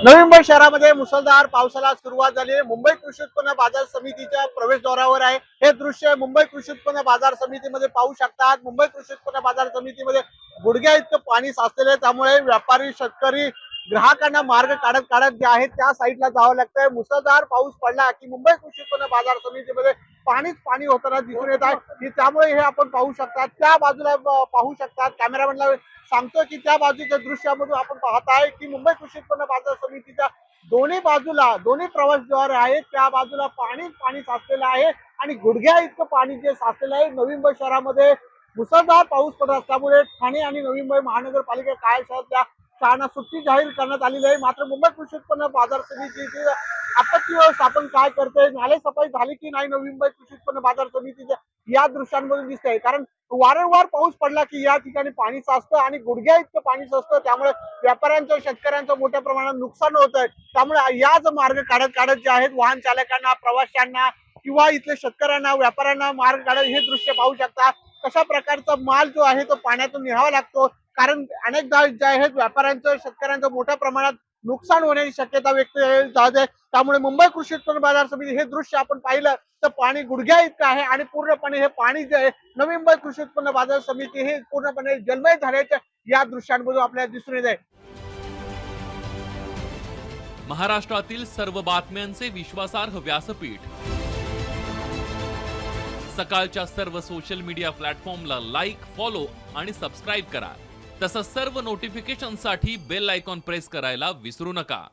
नवी मुंबई शहरामध्ये मुसळधार पावसाला सुरुवात झाली आहे। मुंबई कृषी उत्पन्न बाजार समितीच्या प्रवेशद्वारावर आहे हे दृश्य। मुंबई कृषी उत्पन्न बाजार समितीमध्ये पाहू शकतात। मुंबई कृषी उत्पन्न बाजार समितीमध्ये गुडघ्या इतकं पाणी साचलेलं आहे, त्यामुळे व्यापारी शेतकरी ग्राहकांना मार्ग काढत काढत जे आहे त्या साईडला जावं लागतंय। मुसळधार पाऊस पडला की मुंबई कृषी उत्पन्न बाजार समितीमध्ये पाणीच पाणी होताना दिसून येत आहे की त्यामुळे हे आपण पाहू शकतात। त्या बाजूला पाहू शकतात, कॅमेरामॅनला सांगतो की त्या बाजूच्या दृश्यामधून आपण पाहत आहे की मुंबई कृषी उत्पन्न बाजार समितीच्या दोन्ही बाजूला दोन्ही प्रवेशद्वार आहेत, त्या बाजूला पाणीच पाणी साचलेलं आहे आणि गुडघ्या इतकं पाणी जे साचलेलं आहे। नवी मुंबई शहरामध्ये मुसळधार पाऊस पडत असल्यामुळे ठाणे आणि नवी मुंबई महानगरपालिका कार्यक्षेत्रातल्या शाळांना सुट्टी जाहीर करण्यात आलेली आहे। मात्र मुंबई कृषी उत्पन्न बाजार समितीची आपत्ती व्यवस्थापन काय करते, नाले सफाई झाली की नाही नवी मुंबई कृषी उत्पन्न बाजार समितीच्या या दृश्यांमधून दिसतंय। कारण वारंवार पाऊस पडला की या ठिकाणी पाणी साचतं आणि गुडघ्या इतकं पाणी साचतं, त्यामुळे व्यापाऱ्यांचं शेतकऱ्यांचं मोठ्या प्रमाणात नुकसान होत आहे। त्यामुळे याच मार्ग काढत काढत जे आहेत वाहन चालकांना, प्रवाशांना किंवा इथले शेतकऱ्यांना, व्यापाऱ्यांना मार्ग काढत हे दृश्य पाहू शकता। कशा प्रकारचा माल जो आहे तो पाण्यातून न्यावा लागतो, कारण अनेकदा जे आहेत व्यापाऱ्यांचं शेतकऱ्यांचं मोठ्या प्रमाणात नुकसान होण्याची शक्यता व्यक्त आहे। त्यामुळे मुंबई कृषी उत्पन्न बाजार समिती हे दृश्य आपण पाहिलं तर पाणी गुडघ्या इतकं आहे आणि पूर्णपणे हे पाणी जे आहे नवी मुंबई कृषी उत्पन्न बाजार समिती हे पूर्णपणे जलमय झाल्याच्या या दृश्यांमधून आपल्याला दिसून येत आहे। महाराष्ट्रातील सर्व बातम्यांचे विश्वासार्ह व्यासपीठ, सकाळच्या सर्व सोशल मीडिया प्लॅटफॉर्मला लाईक, फॉलो आणि सबस्क्राईब करा। तसंच सर्व नोटिफिकेशनसाठी बेल आयकॉन प्रेस करायला विसरू नका।